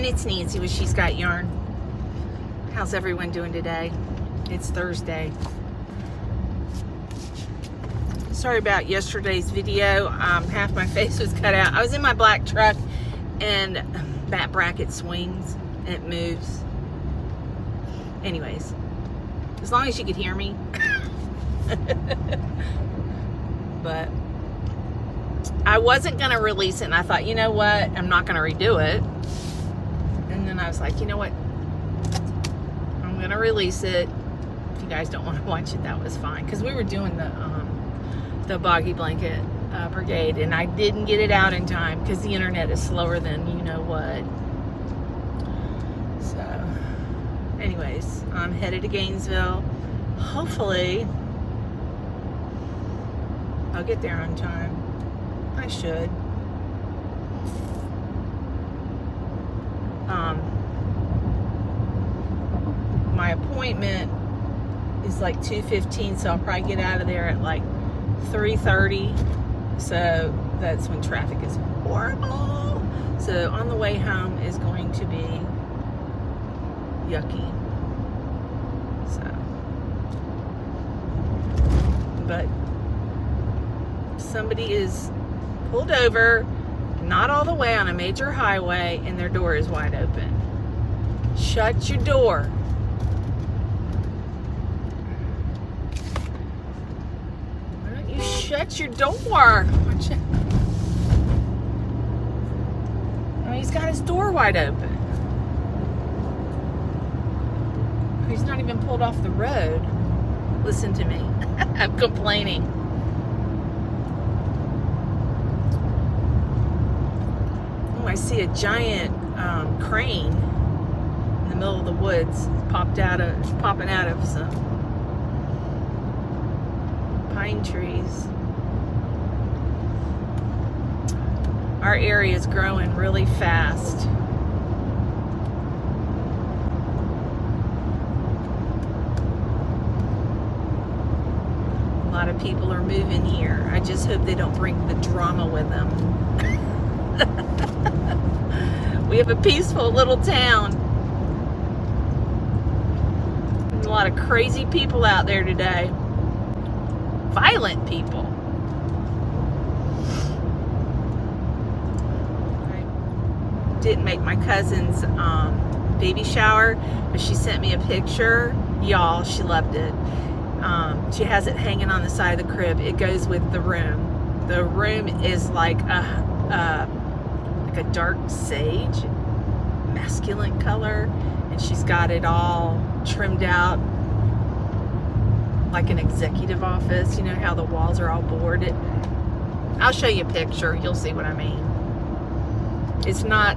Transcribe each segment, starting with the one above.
everyone, it's Nancy with She's Got Yarn. How's everyone doing today? It's Thursday. Sorry about yesterday's video. Half my face was cut out. I was in my black truck and that bracket swings and it moves. Anyways, as long as you could hear me. But I wasn't going to release it, and I thought, you know what, I'm not going to redo it. And then I was like, you know what, I'm going to release it. If you guys don't want to watch it, that was fine, because we were doing the Boggy Blanket Brigade, and I didn't get it out in time because the internet is slower than you know what. So anyways, I'm headed to Gainesville. Hopefully I'll get there on time. I should. My appointment is like 2:15, so I'll probably get out of there at like 3:30. So that's when traffic is horrible. So on the way home is going to be yucky. So, but somebody is pulled over, not all the way on a major highway, and their door is wide open. Shut your door. Why don't you shut your door? Oh, he's got his door wide open. He's not even pulled off the road. Listen to me. I'm complaining. I see a giant crane in the middle of the woods, popping out of some pine trees. Our area is growing really fast. A lot of people are moving here. I just hope they don't bring the drama with them. We have a peaceful little town. There's a lot of crazy people out there today. Violent people. I didn't make my cousin's baby shower, but she sent me a picture. Y'all, she loved it. She has it hanging on the side of the crib. It goes with the room. The room is like a dark sage, masculine color, and she's got it all trimmed out like an executive office. You know how the walls are all boarded? I'll show you a picture. You'll see what I mean. It's not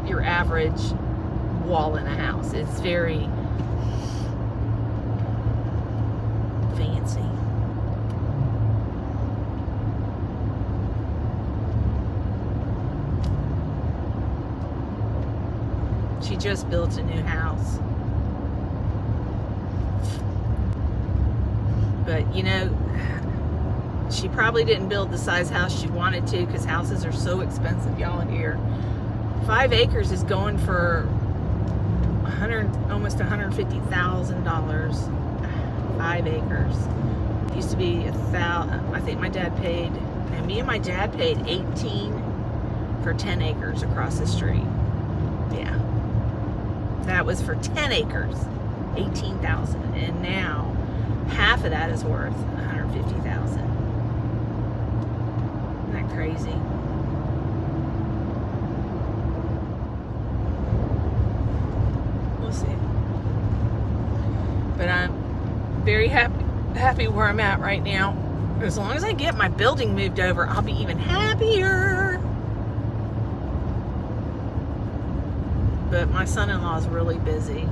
your average wall in a house. It's very fancy. She just built a new house. But, you know, she probably didn't build the size house she wanted to because houses are so expensive, y'all, here. 5 acres is going for almost $150,000. 5 acres. It used to be $1,000. I think my dad paid, and me and my dad paid $18 for 10 acres across the street. Yeah. That was for 10 acres, $18,000, and now half of that is worth $150,000. Isn't that crazy? We'll see. But I'm very happy where I'm at right now. As long as I get my building moved over, I'll be even happier. But my son-in-law is really busy.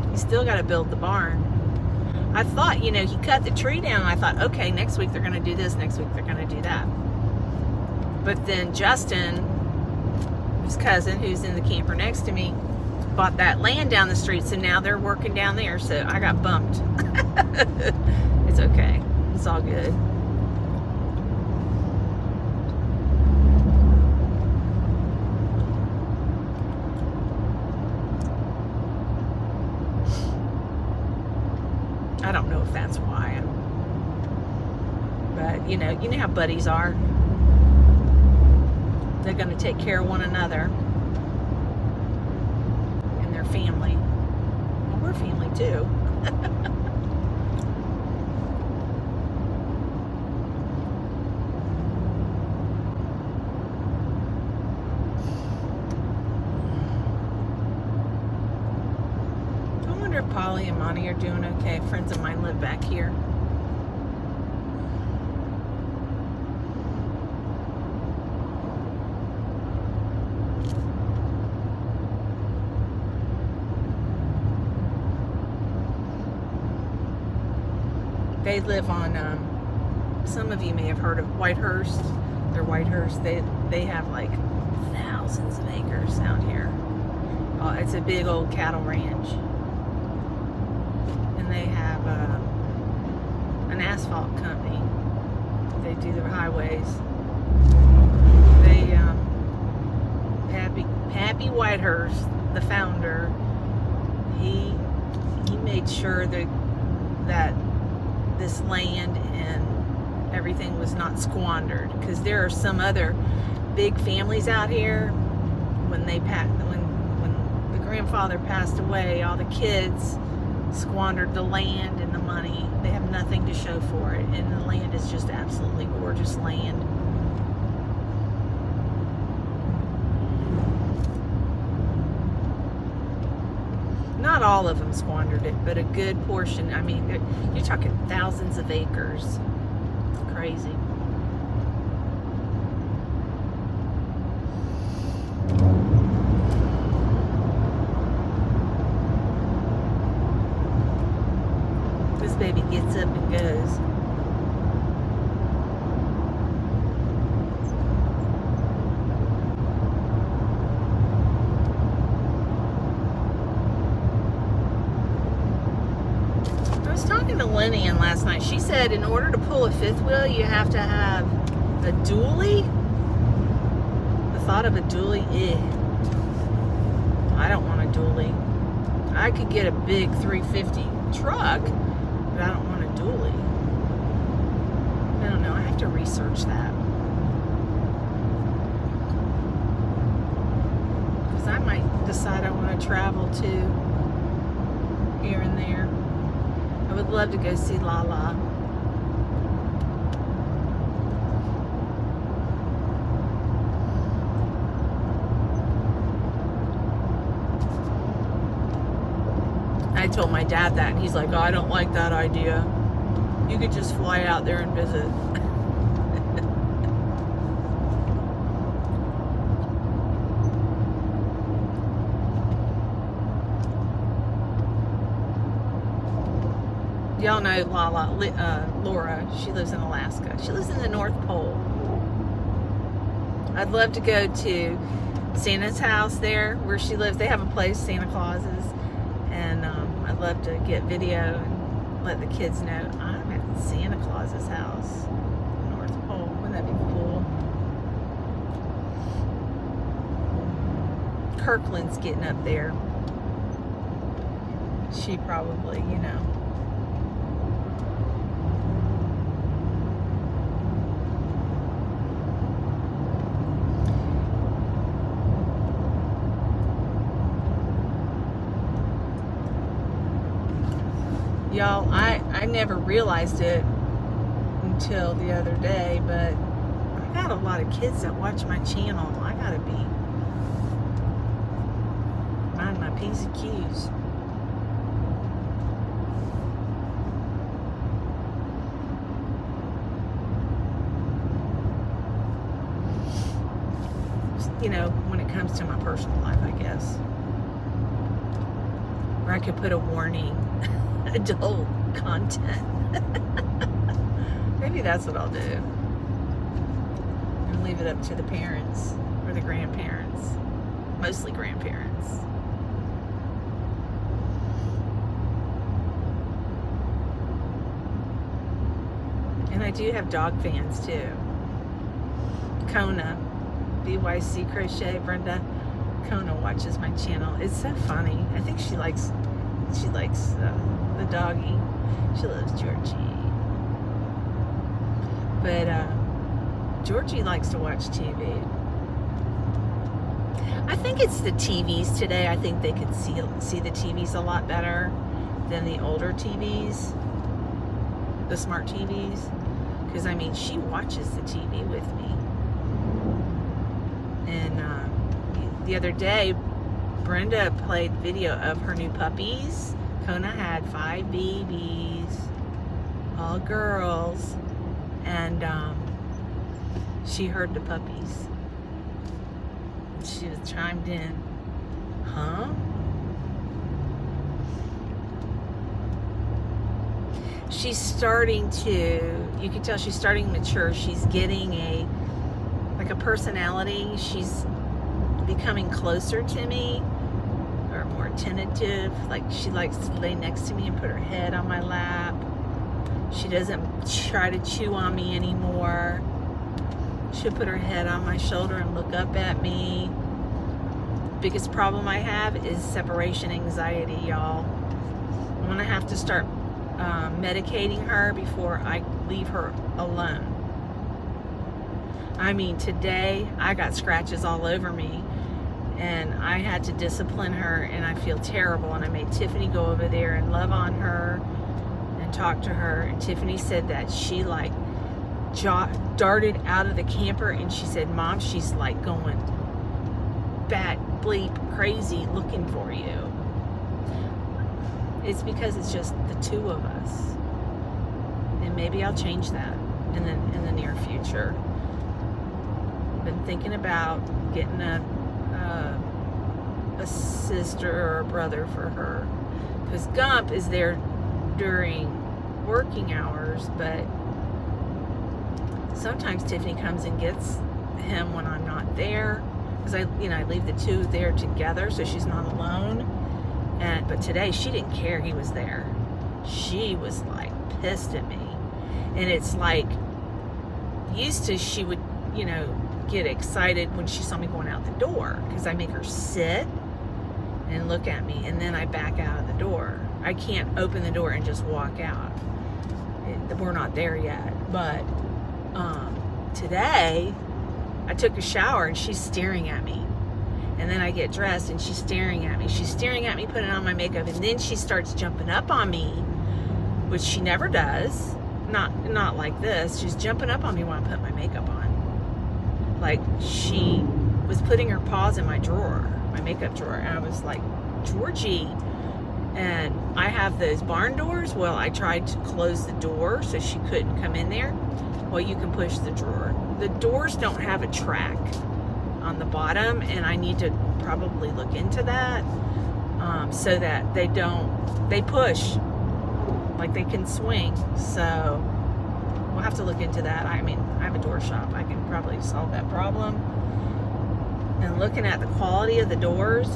He's still got to build the barn. I thought, you know, he cut the tree down, and I thought, okay, next week they're going to do this, next week they're going to do that. But then Justin, his cousin, who's in the camper next to me, bought that land down the street, so now they're working down there, so I got bumped. It's okay. It's all good. But you know how buddies are. They're going to take care of one another and their family. Well, we're family too. I wonder if Polly and Monty are doing okay. Friends of mine live back here. They live on, some of you may have heard of Whitehurst. They're Whitehurst. They have like thousands of acres out here. It's a big old cattle ranch. And they have an asphalt company. They do their highways. They, Pappy Whitehurst, the founder, he made sure that this land and everything was not squandered, because there are some other big families out here. When the grandfather passed away, all the kids squandered the land and the money. They have nothing to show for it, and the land is just absolutely gorgeous land. Not all of them squandered it, but a good portion. I mean, you're talking thousands of acres. It's crazy. This baby gets up and goes. Lynanne last night. She said in order to pull a fifth wheel, you have to have a dually. The thought of a dually, I don't want a dually. I could get a big 350 truck, but I don't want a dually. I don't know. I have to research that. Because I might decide I want to travel too, here and there. I would love to go see Lala. I told my dad that, and he's like, oh, I don't like that idea. You could just fly out there and visit. Y'all know Laura. She lives in Alaska. She lives in the North Pole. I'd love to go to Santa's house there where she lives. They have a place, Santa Claus's, and I'd love to get video and let the kids know I'm at Santa Claus's house, North Pole. Wouldn't that be cool? Kirkland's getting up there. She probably, you know. Y'all, I never realized it until the other day, but I got a lot of kids that watch my channel. I gotta be mind my P's and Q's. You know, when it comes to my personal life, I guess. Or I could put a warning. Adult content. Maybe that's what I'll do. And leave it up to the parents or the grandparents. Mostly grandparents. And I do have dog fans too. Kona, BYC Crochet, Brenda. Kona watches my channel. It's so funny. I think she likes the doggy. She loves Georgie. But Georgie likes to watch TV. I think it's the TVs today. I think they could see the TVs a lot better than the older TVs, the smart TVs. Because, I mean, she watches the TV with me. And the other day, Brenda played video of her new puppies. Kona had 5 babies, all girls. And she heard the puppies. She was chimed in. Huh? She's starting to, you can tell she's starting to mature. She's getting a personality. She's becoming closer to me, or more tentative. Like, she likes to lay next to me and put her head on my lap. She doesn't try to chew on me anymore. She'll put her head on my shoulder and look up at me. Biggest problem I have is separation anxiety, y'all. I'm gonna have to start medicating her before I leave her alone. I mean, today I got scratches all over me, and I had to discipline her, and I feel terrible. And I made Tiffany go over there and love on her and talk to her. And Tiffany said that she like darted out of the camper, and she said, "Mom, she's like going bat bleep crazy looking for you." It's because it's just the two of us, and maybe I'll change that in the near future. Been thinking about getting a sister or a brother for her, because Gump is there during working hours, but sometimes Tiffany comes and gets him when I'm not there, because I leave the two there together so she's not alone. But today she didn't care he was there. She was like pissed at me. And it's like, used to she would, get excited when she saw me going out the door, because I make her sit and look at me, and then I back out of the door. I can't open the door and just walk out. We're not there yet. But today I took a shower and she's staring at me. And then I get dressed and she's staring at me. She's staring at me, putting on my makeup, and then she starts jumping up on me, which she never does. Not like this. She's jumping up on me when I put my makeup on. Like, she was putting her paws in my drawer, my makeup drawer, and I was like, Georgie. And I have those barn doors. Well, I tried to close the door so she couldn't come in there. Well, you can push the drawer. The doors don't have a track on the bottom, and I need to probably look into that, so that they push, like they can swing. So we'll have to look into that. I mean, I have a door shop. I can probably solve that problem. And looking at the quality of the doors,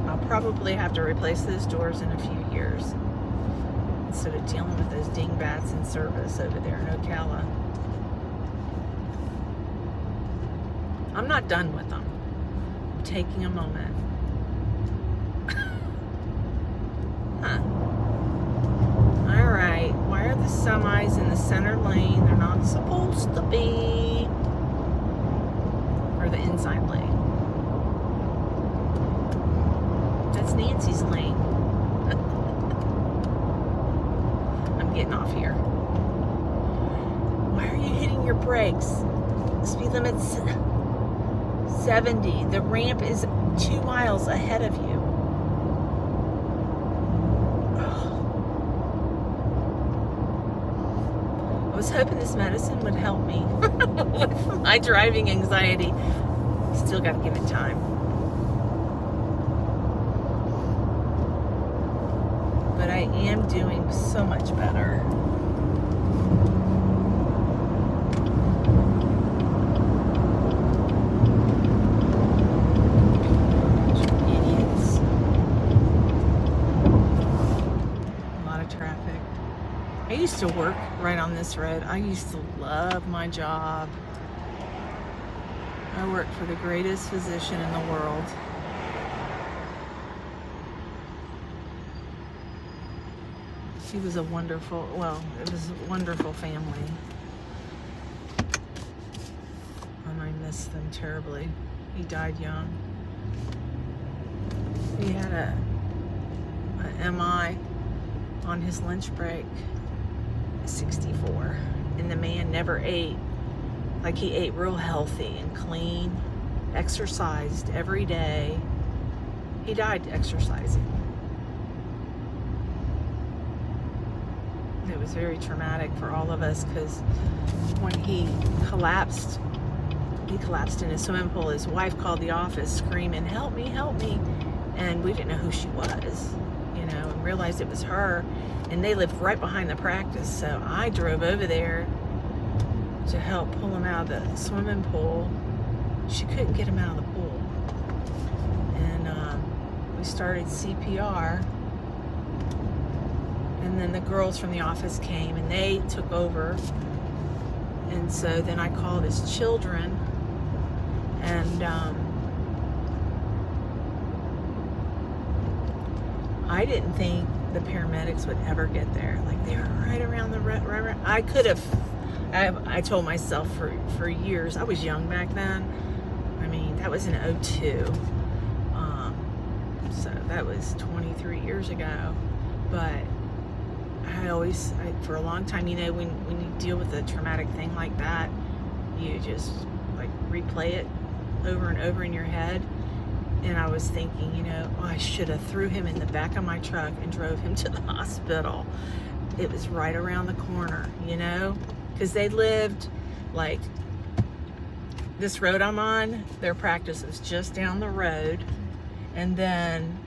I'll probably have to replace those doors in a few years, instead of dealing with those dingbats in service over there in Ocala. I'm not done with them. I'm taking a moment. Huh. Alright, why are the semis in the center lane? They're not supposed to be. Or the inside lane. That's Nancy's lane. I'm getting off here. Why are you hitting your brakes? Speed limit's 70. The ramp is 2 miles ahead of you. I was hoping this medicine would help me with my driving anxiety. Still got to give it time. But I am doing so much better. I used to work right on this road. I used to love my job. I worked for the greatest physician in the world. She was it was a wonderful family. him. I miss them terribly. He died young. He had a MI on his lunch break, 64. And the man never ate. Like, he ate real healthy and clean, exercised every day. He died exercising. It was very traumatic for all of us, because when he collapsed in a swimming pool. His wife called the office screaming, "Help me, help me." And we didn't know who she was, you know, and realized it was her. And they lived right behind the practice. So I drove over there to help pull him out of the swimming pool. She couldn't get him out of the pool. And we started CPR. And then the girls from the office came and they took over. And so then I called his children. And I didn't think the paramedics would ever get there. Like, they were right around the I could have. I told myself for years. I was young back then. I mean, that was in 2002. So that was 23 years ago. But for a long time, you know, when you deal with a traumatic thing like that, you just like replay it over and over in your head. And I was thinking, you know, I should have threw him in the back of my truck and drove him to the hospital. It was right around the corner, you know, because they lived like this road I'm on. Their practice was just down the road. And then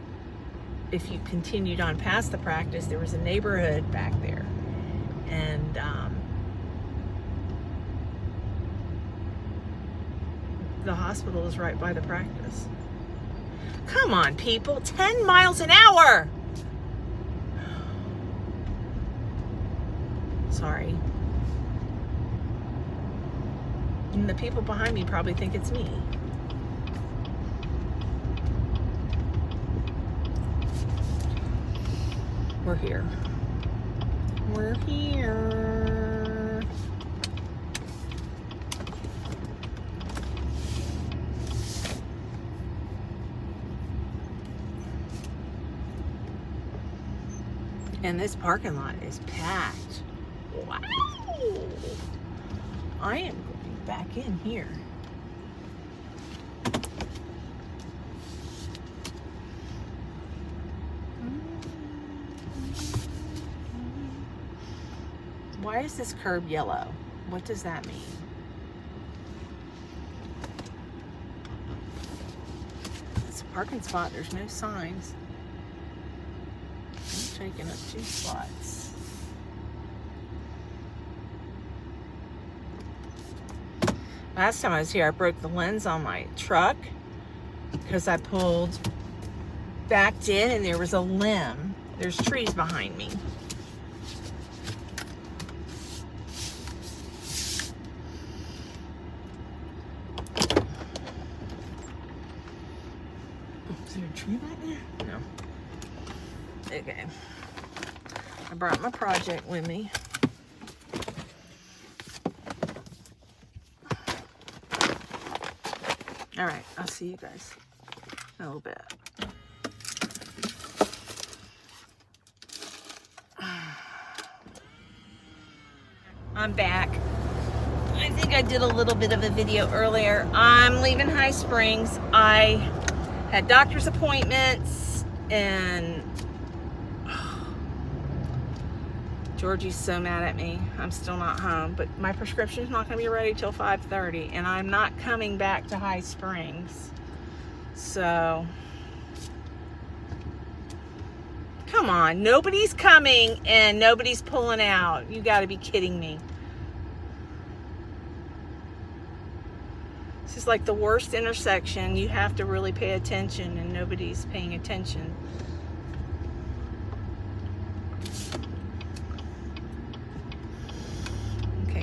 if you continued on past the practice, there was a neighborhood back there. And the hospital is right by the practice. Come on, people, 10 miles an hour. Sorry. And the people behind me probably think it's me. We're here. We're here. And this parking lot is packed. Wow. I am going back in here. Why is this curb yellow? What does that mean? It's a parking spot. There's no signs. I'm taking up 2 spots. Last time I was here, I broke the lens on my truck because I backed in and there was a limb. There's trees behind me. Is there a tree back there? No. Okay. I brought my project with me. All right, I'll see you guys in a little bit. I'm back. I think I did a little bit of a video earlier. I'm leaving High Springs. I had doctor's appointments and Georgie's so mad at me. I'm still not home, but my prescription's not going to be ready till 5:30, and I'm not coming back to High Springs. So, come on, nobody's coming and nobody's pulling out. You got to be kidding me. This is like the worst intersection. You have to really pay attention, and nobody's paying attention.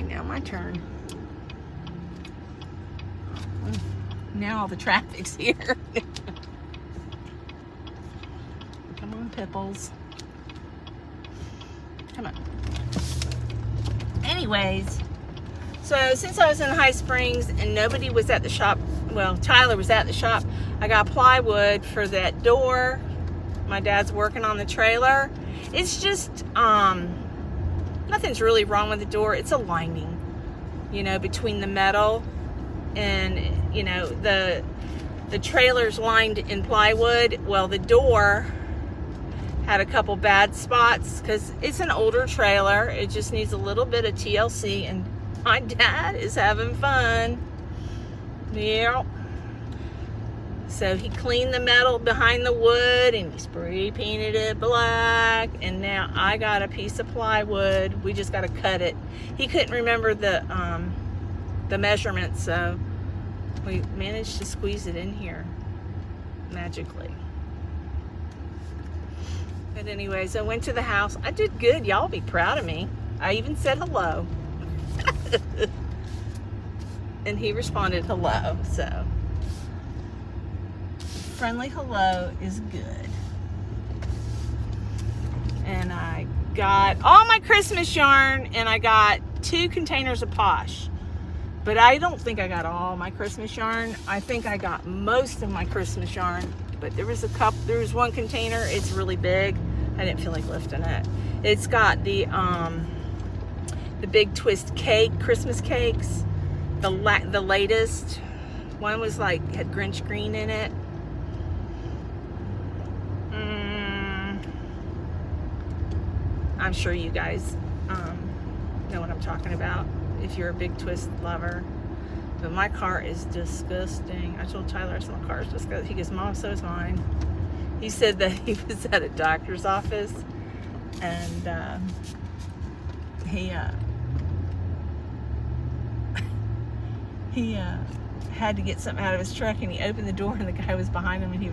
Now my turn. Now all the traffic's here. Come on, Pipples. Come on. Anyways, So since I was in High Springs and nobody was at the shop, well, Tyler was at the shop, I got plywood for that door. My dad's working on the trailer. It's just, nothing's really wrong with the door. It's a lining, you know, between the metal and, you know, the trailer's lined in plywood. Well, the door had a couple bad spots because it's an older trailer. It just needs a little bit of TLC, and my dad is having fun. Yeah. So he cleaned the metal behind the wood and he spray painted it black, and now I got a piece of plywood. We just got to cut it. He couldn't remember the measurements, so we managed to squeeze it in here magically. But anyways, I went to the house. I did good. Y'all be proud of me. I even said hello. And he responded hello, so friendly hello is good. And I got all my Christmas yarn, and I got 2 containers of Posh. But I don't think I got all my Christmas yarn. I think I got most of my Christmas yarn, but there was one container. It's really big. I didn't feel like lifting it. It's got the big twist cake, Christmas cakes. The latest one was like, had Grinch green in it. I'm sure you guys know what I'm talking about if you're a big twist lover. But my car is disgusting. I told Tyler, I said, my car is disgusting. He goes, Mom, so is mine. He said that he was at a doctor's office, and he had to get something out of his truck, and he opened the door, and the guy was behind him, and he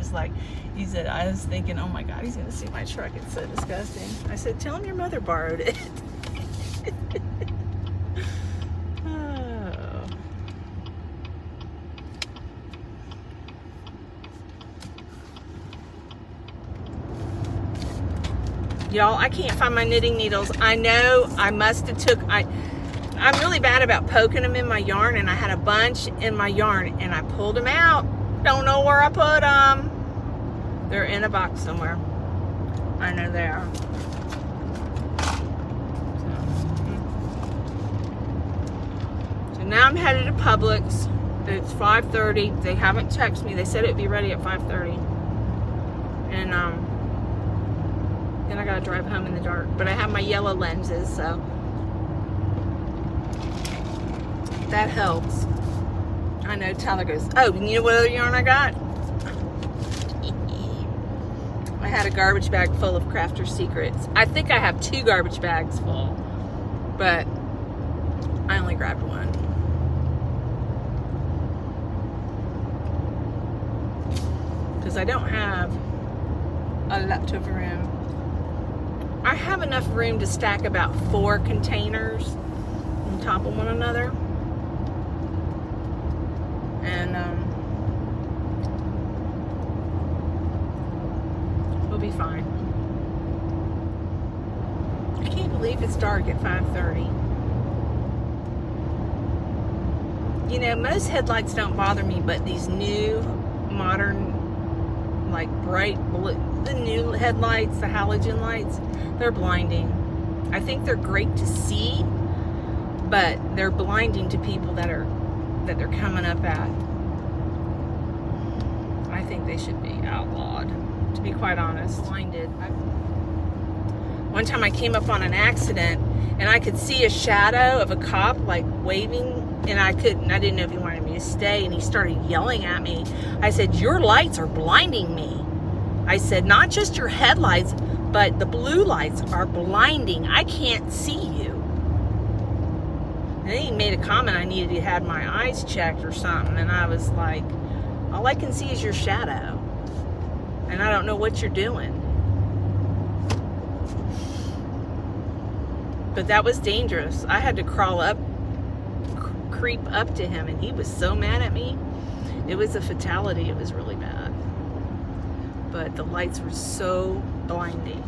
said, I was thinking, oh my God, he's gonna see my truck. It's so disgusting. I said, tell him your mother borrowed it. Oh. Y'all, I can't find my knitting needles. I know I must have I'm really bad about poking them in my yarn, and I had a bunch in my yarn, and I pulled them out. Don't know where I put them. They're in a box somewhere. I know they are. So now I'm headed to Publix. It's 5:30. They haven't texted me. They said it'd be ready at 5:30. And then I gotta drive home in the dark. But I have my yellow lenses, so that helps. I know Tyler goes, oh, you know what other yarn I got? I had a garbage bag full of Crafter's Secrets. I think I have 2 garbage bags full, but I only grabbed one. Because I don't have a lot of room. I have enough room to stack about 4 containers on top of one another. And we'll be fine. I can't believe it's dark at 5:30. You know, most headlights don't bother me, but these new modern, like bright blue, the new headlights, the halogen lights, they're blinding. I think they're great to see, but they're blinding to people that they're coming up at. I think they should be outlawed, to be quite honest. Blinded. One time I came up on an accident, and I could see a shadow of a cop like waving, and I didn't know if he wanted me to stay, and he started yelling at me. I said, your lights are blinding me. I said, not just your headlights, but the blue lights are blinding. I can't see you. And then he made a comment I needed to have my eyes checked or something, and I was like, all I can see is your shadow, and I don't know what you're doing. But that was dangerous. I had to creep up to him, and he was so mad at me. It was a fatality. It was really bad. But the lights were so blinding.